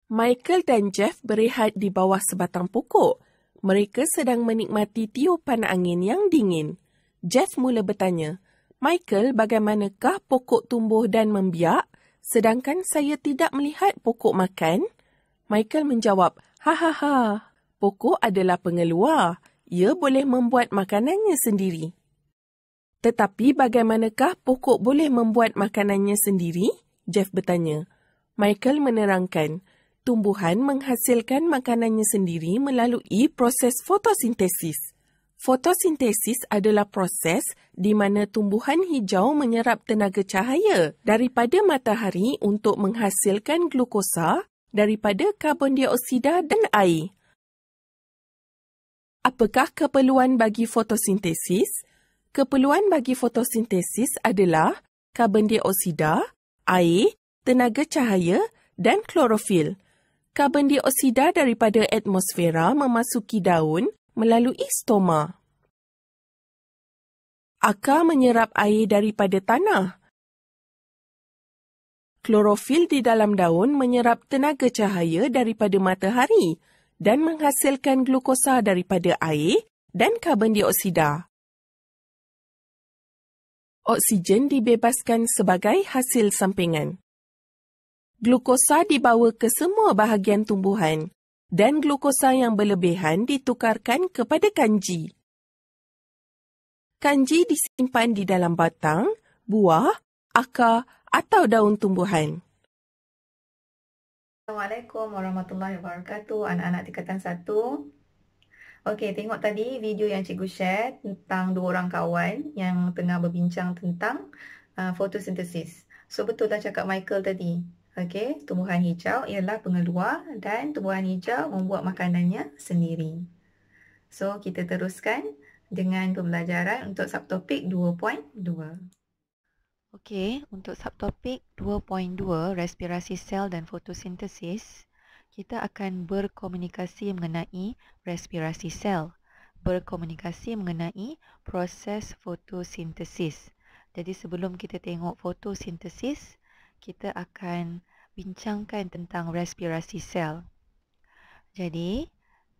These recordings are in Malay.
Michael dan Jeff berehat di bawah sebatang pokok. Mereka sedang menikmati tiupan angin yang dingin. Jeff mula bertanya, "Michael, bagaimanakah pokok tumbuh dan membiak, sedangkan saya tidak melihat pokok makan?" Michael menjawab, "Hahaha, pokok adalah pengeluar. Ia boleh membuat makanannya sendiri." "Tetapi bagaimanakah pokok boleh membuat makanannya sendiri?" Jeff bertanya. Michael menerangkan, tumbuhan menghasilkan makanannya sendiri melalui proses fotosintesis. Fotosintesis adalah proses di mana tumbuhan hijau menyerap tenaga cahaya daripada matahari untuk menghasilkan glukosa daripada karbon dioksida dan air. Apakah keperluan bagi fotosintesis? Keperluan bagi fotosintesis adalah karbon dioksida, air, tenaga cahaya dan klorofil. Karbon dioksida daripada atmosfera memasuki daun melalui stoma. Akar menyerap air daripada tanah. Klorofil di dalam daun menyerap tenaga cahaya daripada matahari dan menghasilkan glukosa daripada air dan karbon dioksida. Oksigen dibebaskan sebagai hasil sampingan. Glukosa dibawa ke semua bahagian tumbuhan dan glukosa yang berlebihan ditukarkan kepada kanji. Kanji disimpan di dalam batang, buah, akar atau daun tumbuhan. Assalamualaikum warahmatullahi wabarakatuh, anak-anak tingkatan 1. Okey, tengok tadi video yang cikgu share tentang dua orang kawan yang tengah berbincang tentang fotosintesis. So, betul tak cakap Michael tadi? Okey, tumbuhan hijau ialah pengeluar dan tumbuhan hijau membuat makanannya sendiri. So, kita teruskan dengan pembelajaran untuk subtopik 2.2. Okey, untuk subtopik 2.2, respirasi sel dan fotosintesis, kita akan berkomunikasi mengenai respirasi sel, berkomunikasi mengenai proses fotosintesis. Jadi sebelum kita tengok fotosintesis, kita akan bincangkan tentang respirasi sel. Jadi,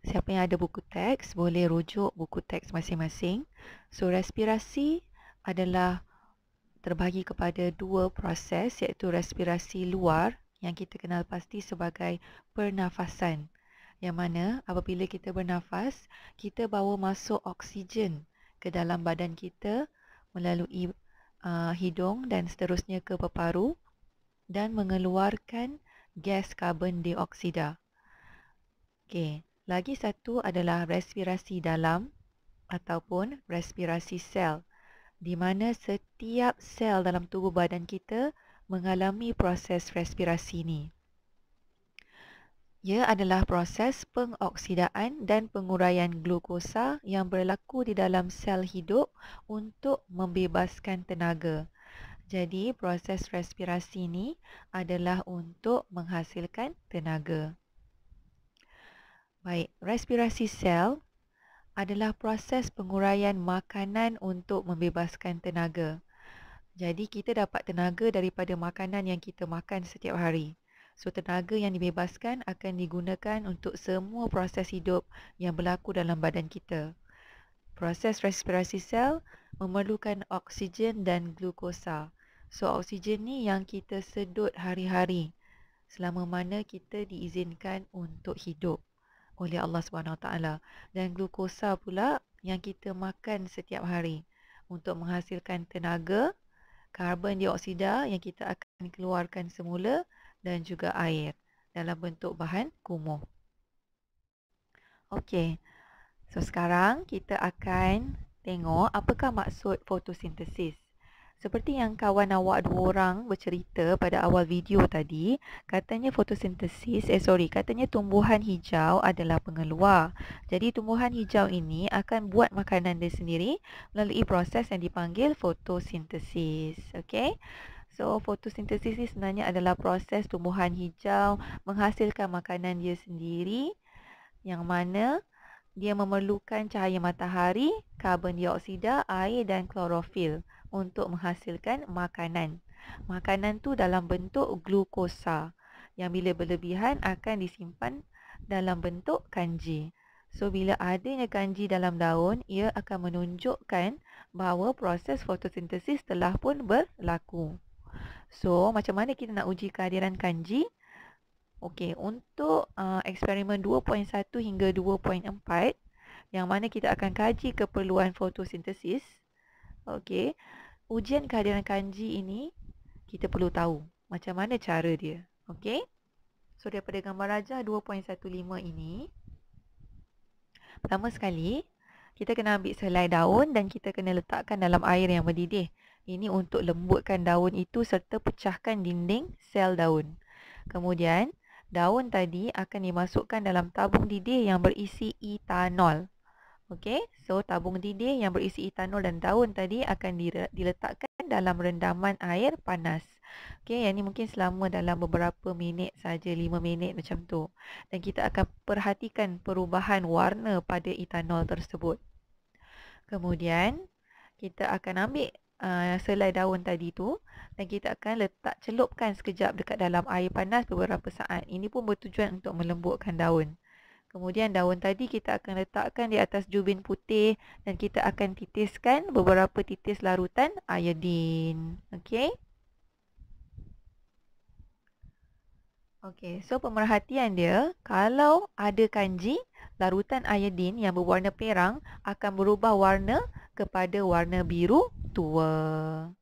siapa yang ada buku teks boleh rujuk buku teks masing-masing. So, respirasi adalah terbahagi kepada dua proses, iaitu respirasi luar yang kita kenal pasti sebagai pernafasan. Yang mana apabila kita bernafas, kita bawa masuk oksigen ke dalam badan kita melalui hidung dan seterusnya ke peparu dan mengeluarkan gas karbon dioksida. Okey, lagi satu adalah respirasi dalam ataupun respirasi sel, di mana setiap sel dalam tubuh badan kita mengalami proses respirasi ini. Ia adalah proses pengoksidaan dan penguraian glukosa yang berlaku di dalam sel hidup untuk membebaskan tenaga. Jadi, proses respirasi ini adalah untuk menghasilkan tenaga. Baik, respirasi sel adalah proses penguraian makanan untuk membebaskan tenaga. Jadi, kita dapat tenaga daripada makanan yang kita makan setiap hari. So, tenaga yang dibebaskan akan digunakan untuk semua proses hidup yang berlaku dalam badan kita. Proses respirasi sel memerlukan oksigen dan glukosa. So, oksigen ni yang kita sedut hari-hari selama mana kita diizinkan untuk hidup oleh Allah SWT. Dan glukosa pula yang kita makan setiap hari untuk menghasilkan tenaga, karbon dioksida yang kita akan keluarkan semula dan juga air dalam bentuk bahan kumuh. Okey, so sekarang kita akan tengok apakah maksud fotosintesis. Seperti yang kawan awak dua orang bercerita pada awal video tadi, katanya katanya tumbuhan hijau adalah pengeluar. Jadi tumbuhan hijau ini akan buat makanan dia sendiri melalui proses yang dipanggil fotosintesis. Okey. So, fotosintesis ini sebenarnya adalah proses tumbuhan hijau menghasilkan makanan dia sendiri, yang mana dia memerlukan cahaya matahari, karbon dioksida, air dan klorofil untuk menghasilkan makanan. Makanan tu dalam bentuk glukosa. yang bila berlebihan akan disimpan dalam bentuk kanji. So, bila adanya kanji dalam daun, ia akan menunjukkan bahawa proses fotosintesis telah pun berlaku. So, macam mana kita nak uji kehadiran kanji? Okey, untuk eksperimen 2.1 hingga 2.4, yang mana kita akan kaji keperluan fotosintesis. Okey, ujian kehadiran kanji ini kita perlu tahu macam mana cara dia. Okey, so daripada gambar rajah 2.15 ini, pertama sekali, kita kena ambil selai daun dan kita kena letakkan dalam air yang mendidih. Ini untuk lembutkan daun itu serta pecahkan dinding sel daun. Kemudian, daun tadi akan dimasukkan dalam tabung didih yang berisi etanol. Okey, so tabung didih yang berisi etanol dan daun tadi akan diletakkan dalam rendaman air panas. Okey, yang ini mungkin selama dalam beberapa minit saja, 5 minit macam tu. Dan kita akan perhatikan perubahan warna pada etanol tersebut. Kemudian, kita akan ambil selai daun tadi tu dan kita akan celupkan sekejap dekat dalam air panas beberapa saat. Ini pun bertujuan untuk melembutkan daun. Kemudian daun tadi kita akan letakkan di atas jubin putih dan kita akan titiskan beberapa titis larutan iodin. Okey. Okey, so pemerhatian dia, kalau ada kanji, larutan iodin yang berwarna perang akan berubah warna kepada warna biru tua.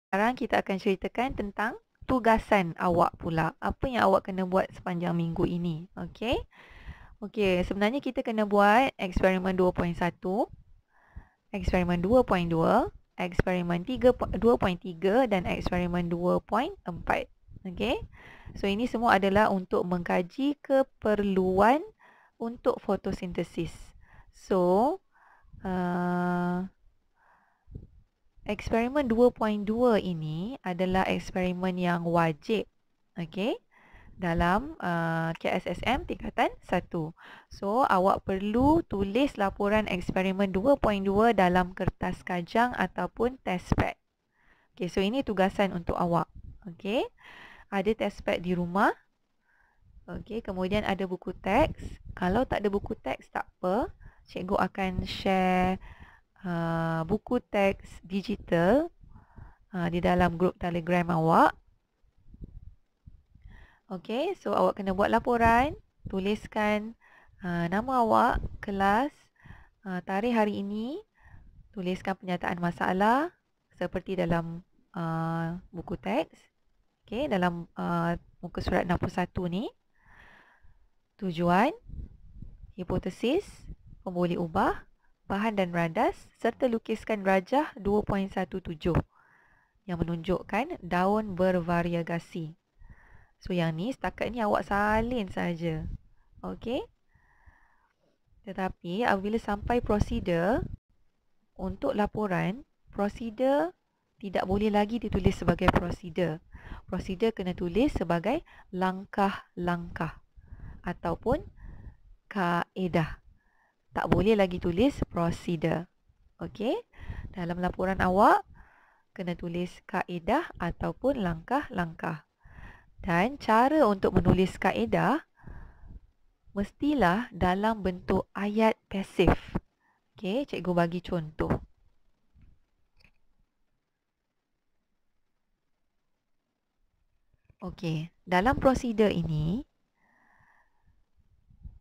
Sekarang kita akan ceritakan tentang tugasan awak pula. Apa yang awak kena buat sepanjang minggu ini. Okey. Okey, sebenarnya kita kena buat eksperimen 2.1, eksperimen 2.2, eksperimen 2.3 dan eksperimen 2.4. Okey. So ini semua adalah untuk mengkaji keperluan untuk fotosintesis. So, eksperimen 2.2 ini adalah eksperimen yang wajib, okey, dalam KSSM tingkatan 1. So, awak perlu tulis laporan eksperimen 2.2 dalam kertas kajang ataupun test pad. Okey, so ini tugasan untuk awak. Okey, ada test pad di rumah. Okey, kemudian ada buku teks. Kalau tak ada buku teks, tak apa. Cikgu akan share buku teks digital di dalam grup Telegram awak. Okey, so awak kena buat laporan, tuliskan nama awak, kelas, tarikh hari ini, tuliskan pernyataan masalah seperti dalam buku teks. Okey, dalam muka surat 61 ni. Tujuan, hipotesis, pemboleh ubah, bahan dan radas serta lukiskan rajah 2.17 yang menunjukkan daun bervariegasi. So yang ni setakat ni awak salin saja. Okey. Tetapi apabila sampai prosedur untuk laporan, prosedur tidak boleh lagi ditulis sebagai prosedur. Prosedur kena tulis sebagai langkah-langkah ataupun kaedah. Tak boleh lagi tulis prosedur. Okey. Dalam laporan awak kena tulis kaedah ataupun langkah-langkah. Dan cara untuk menulis kaedah mestilah dalam bentuk ayat pasif. Okey, cikgu bagi contoh. Okey, dalam prosedur ini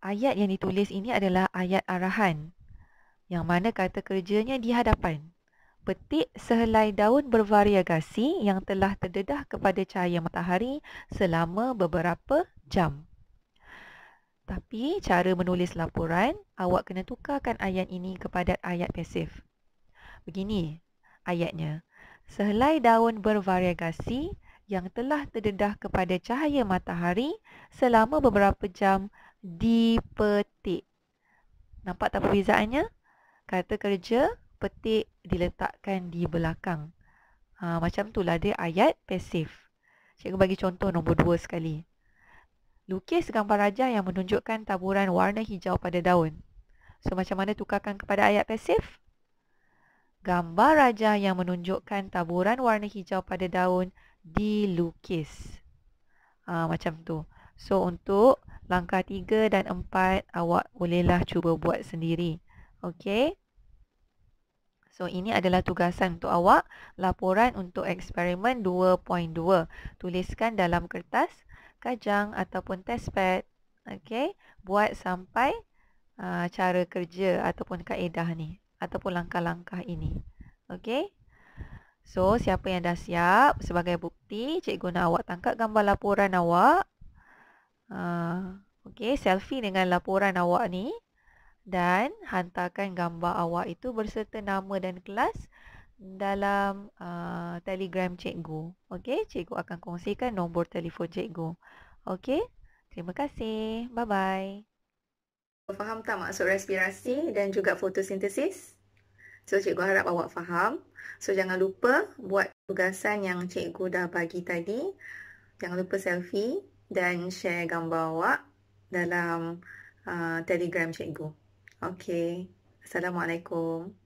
ayat yang ditulis ini adalah ayat arahan, yang mana kata kerjanya di hadapan. Petik sehelai daun bervariegasi yang telah terdedah kepada cahaya matahari selama beberapa jam. Tapi cara menulis laporan, awak kena tukarkan ayat ini kepada ayat pasif. Begini ayatnya. Sehelai daun bervariegasi yang telah terdedah kepada cahaya matahari selama beberapa jam dipetik. Nampak tak perbezaannya? Kata kerja petik diletakkan di belakang. Macam itulah dia ayat pasif. Cikgu bagi contoh nombor 2 sekali. Lukis gambar raja yang menunjukkan taburan warna hijau pada daun. So macam mana tukarkan kepada ayat pasif? Gambar raja yang menunjukkan taburan warna hijau pada daun dilukis. Macam tu. So untuk langkah 3 dan 4 awak bolehlah cuba buat sendiri. Okey. So ini adalah tugasan untuk awak, laporan untuk eksperimen 2.2. Tuliskan dalam kertas, kajang ataupun testpad. Okey, buat sampai cara kerja ataupun kaedah ni ataupun langkah-langkah ini. Okey. So siapa yang dah siap, sebagai bukti cikgu nak awak tangkap gambar laporan awak. Okey, selfie dengan laporan awak ni. Dan hantarkan gambar awak itu berserta nama dan kelas dalam Telegram cikgu. Okey, cikgu akan kongsikan nombor telefon cikgu. Okey, terima kasih. Bye-bye. Faham tak maksud respirasi dan juga fotosintesis? So, cikgu harap awak faham. So, jangan lupa buat tugasan yang cikgu dah bagi tadi. Jangan lupa selfie dan share gambar awak dalam Telegram cikgu. Okey. Assalamualaikum.